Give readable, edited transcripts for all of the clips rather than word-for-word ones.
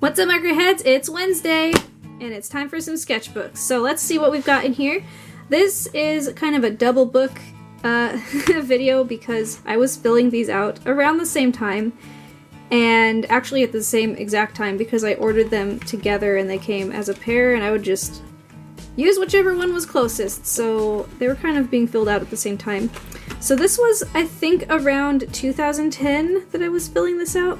What's up, Markerheads? It's Wednesday, and it's time for some sketchbooks. So let's see what we've got in here. This is kind of a double book video because I was filling these out around the same time, and actually at the same exact time because I ordered them together and they came as a pair, and I would just use whichever one was closest. So they were kind of being filled out at the same time. So this was, I think, around 2010 that I was filling this out.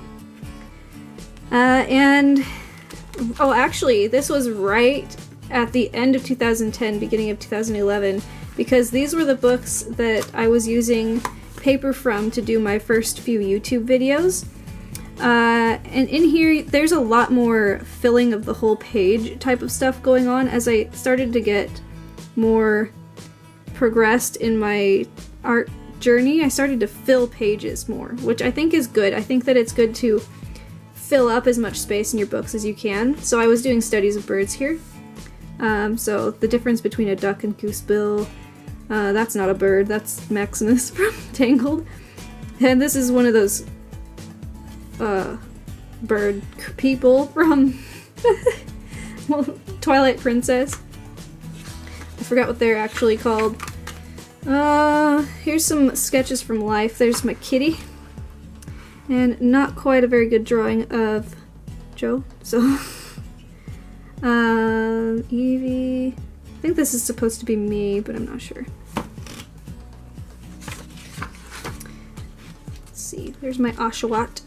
Actually, this was right at the end of 2010, beginning of 2011, because these were the books that I was using paper from to do my first few YouTube videos. And in here, there's a lot more filling of the whole page type of stuff going on. As I started to get more progressed in my art journey, I started to fill pages more, which I think is good. I think that it's good to fill up as much space in your books as you can. So I was doing studies of birds here. So the difference between a duck and goosebill, that's not a bird, that's Maximus from Tangled. And this is one of those bird people from Twilight Princess. I forgot what they're actually called. Here's some sketches from life. There's my kitty. And not quite a very good drawing of Joe, so Evie. I think this is supposed to be me, but I'm not sure. Let's see, there's my Oshawott.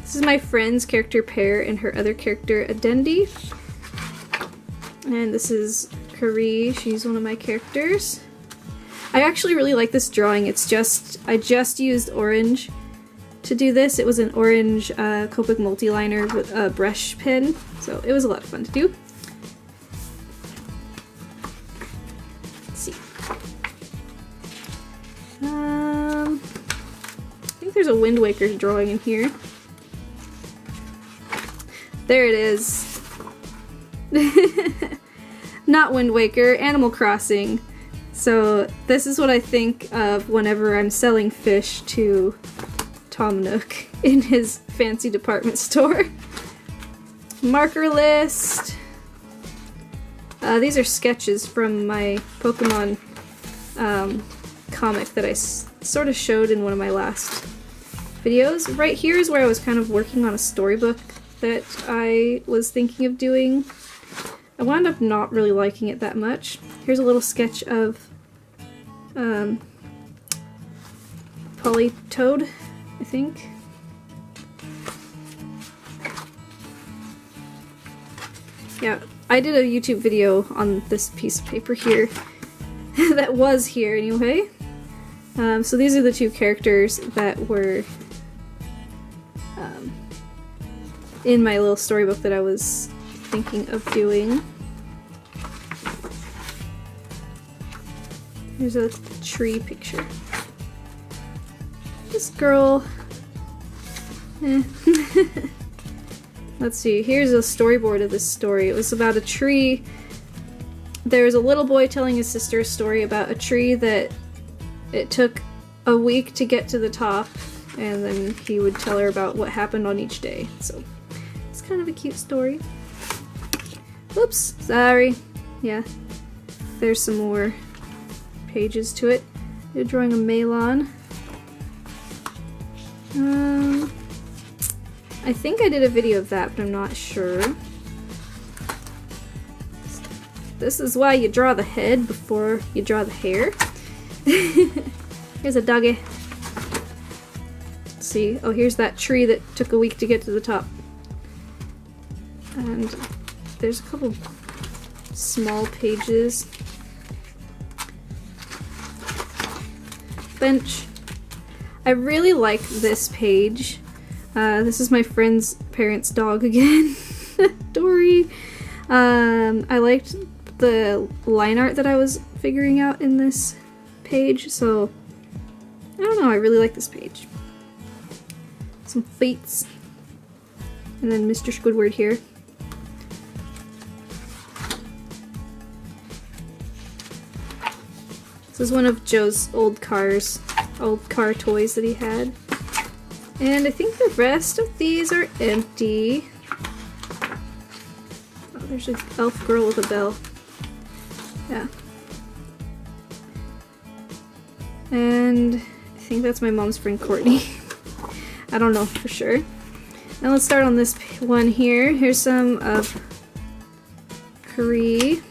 This is my friend's character Pear and her other character Adendi. And this is Kari, she's one of my characters. I actually really like this drawing. It's just, I just used orange to do this. It was an orange Copic multiliner with a brush pen, so it was a lot of fun to do. Let's see. I think there's a Wind Waker drawing in here. There it is. Not Wind Waker, Animal Crossing. So this is what I think of whenever I'm selling fish to Tom Nook in his fancy department store. Marker list. These are sketches from my Pokemon comic that I sort of showed in one of my last videos. Right here is where I was kind of working on a storybook that I was thinking of doing. I wound up not really liking it that much. Here's a little sketch of Polytoad, I think. Yeah, I did a YouTube video on this piece of paper here. That was here anyway. So these are the two characters that were in my little storybook that I was thinking of doing. Here's a tree picture. This girl. Let's see, here's a storyboard of this story. It was about a tree. There was a little boy telling his sister a story about a tree that it took a week to get to the top, and then he would tell her about what happened on each day. So it's kind of a cute story. Oops, sorry. Yeah, there's some more pages to it. They're drawing a Melon. I think I did a video of that, but I'm not sure. This is why you draw the head before you draw the hair. Here's a doggy. Let's see. Oh, here's that tree that took a week to get to the top. And there's a couple small pages. Bench. I really like this page. This is my friend's parents' dog again, Dory. I liked the line art that I was figuring out in this page, so I don't know, I really like this page. Some fates. And then Mr. Squidward here. This is one of Joe's old car toys that he had. And I think the rest of these are empty. there's an elf girl with a bell. Yeah. And I think that's my mom's friend Courtney. I don't know for sure. Now let's start on this one here. Here's some of Kari.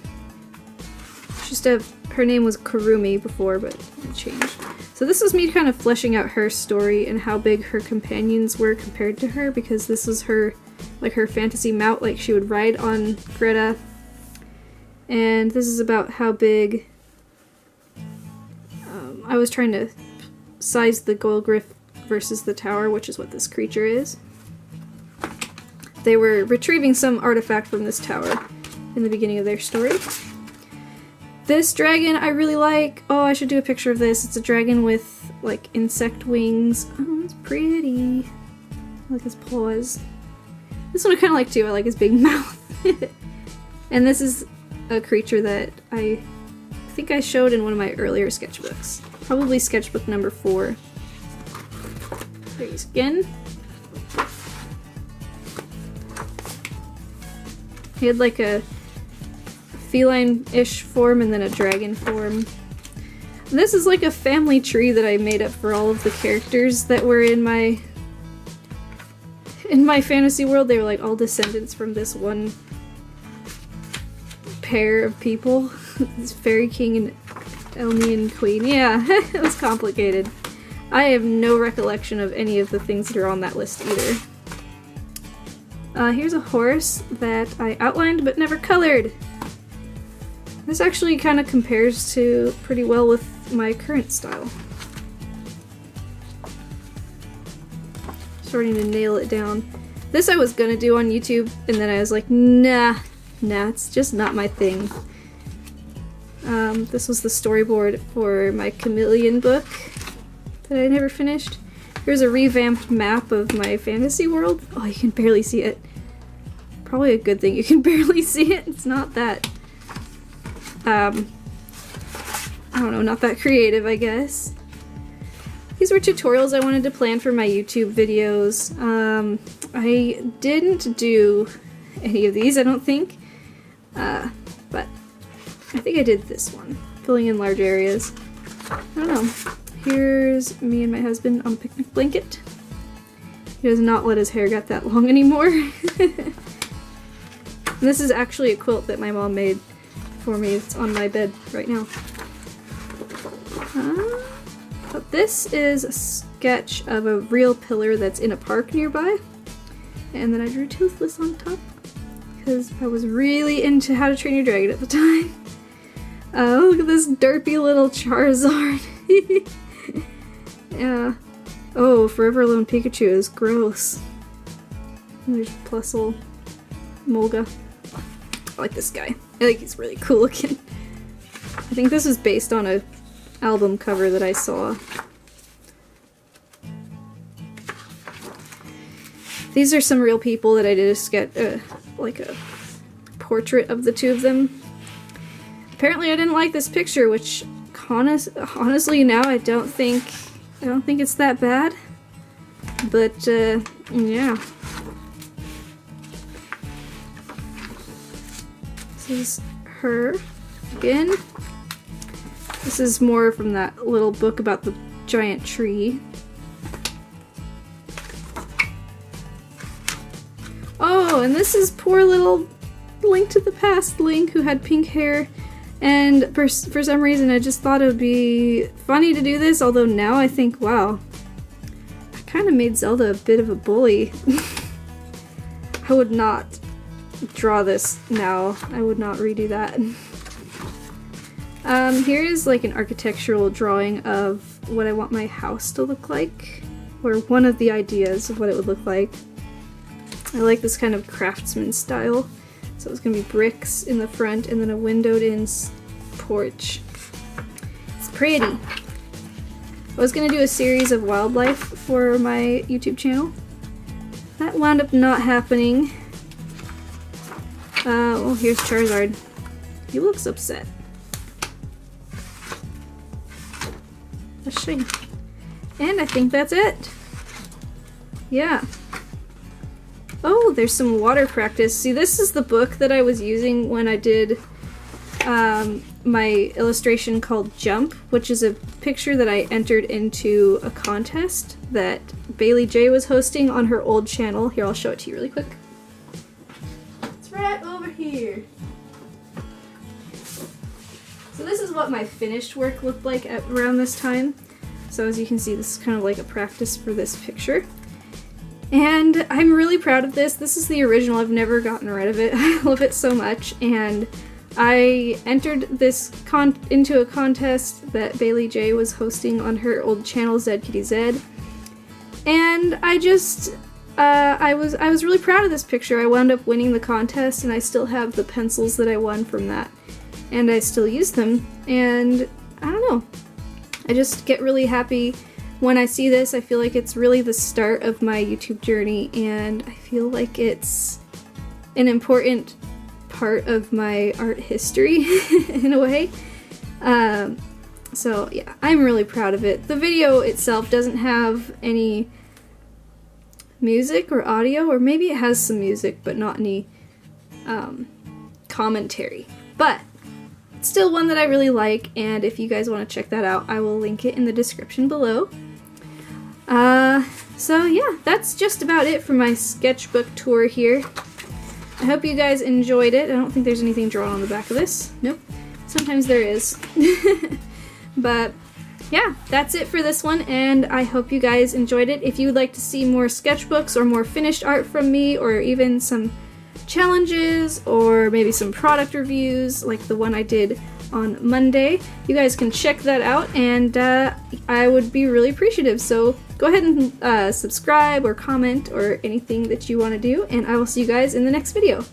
Her name was Karumi before, but it changed. So this is me kind of fleshing out her story and how big her companions were compared to her, because this was her, like her fantasy mount, like she would ride on Greta. And this is about how big I was trying to size the Golgriff versus the tower, which is what this creature is. They were retrieving some artifact from this tower in the beginning of their story. This dragon I really like. Oh, I should do a picture of this. It's a dragon with like insect wings. Oh, it's pretty. I like his paws. This one I kind of like too. I like his big mouth. And this is a creature that I think I showed in one of my earlier sketchbooks. Probably sketchbook number 4. There he is again. He had like a feline-ish form and then a dragon form. And this is like a family tree that I made up for all of the characters that were in my fantasy world. They were like all descendants from this one pair of people. This Fairy King and Elmian Queen. Yeah, it was complicated. I have no recollection of any of the things that are on that list either. Here's a horse that I outlined but never colored. This actually kind of compares to pretty well with my current style. Starting to nail it down. This I was gonna do on YouTube, and then I was like, nah, it's just not my thing. This was the storyboard for my Chameleon book that I never finished. Here's a revamped map of my fantasy world. Oh, you can barely see it. Probably a good thing you can barely see it. It's not that, I don't know, not that creative, I guess. These were tutorials I wanted to plan for my YouTube videos. I didn't do any of these, I don't think. But I think I did this one, filling in large areas. I don't know. Here's me and my husband on a picnic blanket. He does not let his hair get that long anymore. And this is actually a quilt that my mom made for me. It's on my bed right now. But this is a sketch of a real pillar that's in a park nearby. And then I drew Toothless on top, because I was really into How to Train Your Dragon at the time. Oh, look at this derpy little Charizard. Yeah. Oh, Forever Alone Pikachu is gross. And there's Plusle Molga. I like this guy. I think he's really cool looking. I think this is based on a album cover that I saw. These are some real people that I did like a portrait of the two of them. Apparently I didn't like this picture, which honestly now I don't think it's that bad. But yeah. This is her again. This is more from that little book about the giant tree. Oh, and this is poor little Link to the Past Link, who had pink hair. And for some reason I just thought it would be funny to do this, although now I think, wow, I kind of made Zelda a bit of a bully. I would not draw this now. I would not redo that. Here is like an architectural drawing of what I want my house to look like, or one of the ideas of what it would look like. I like this kind of craftsman style. So it's gonna be bricks in the front and then a windowed-in porch. It's pretty. I was gonna do a series of wildlife for my YouTube channel. That wound up not happening. Oh, here's Charizard. He looks upset. Let's show you. And I think that's it. Yeah. Oh, there's some water practice. See, this is the book that I was using when I did my illustration called Jump, which is a picture that I entered into a contest that Bailey J was hosting on her old channel. Here, I'll show it to you really quick. It's right over here. So this is what my finished work looked like at around this time. So as you can see, this is kind of like a practice for this picture. And I'm really proud of this. This is the original. I've never gotten rid of it. I love it so much. And I entered this into a contest that Bailey J was hosting on her old channel, ZKittyZ. And I just, I was really proud of this picture. I wound up winning the contest, and I still have the pencils that I won from that. And I still use them. And I don't know. I just get really happy when I see this. I feel like it's really the start of my YouTube journey, and I feel like it's an important part of my art history in a way. So yeah, I'm really proud of it. The video itself doesn't have any music or audio, or maybe it has some music but not any commentary. But it's still one that I really like, and if you guys want to check that out, I will link it in the description below. So yeah, that's just about it for my sketchbook tour here. I hope you guys enjoyed it. I don't think there's anything drawn on the back of this. Nope. Sometimes there is. But yeah, that's it for this one, and I hope you guys enjoyed it. If you would like to see more sketchbooks or more finished art from me, or even some challenges or maybe some product reviews like the one I did on Monday, you guys can check that out, and I would be really appreciative. So go ahead and subscribe or comment or anything that you want to do, and I will see you guys in the next video.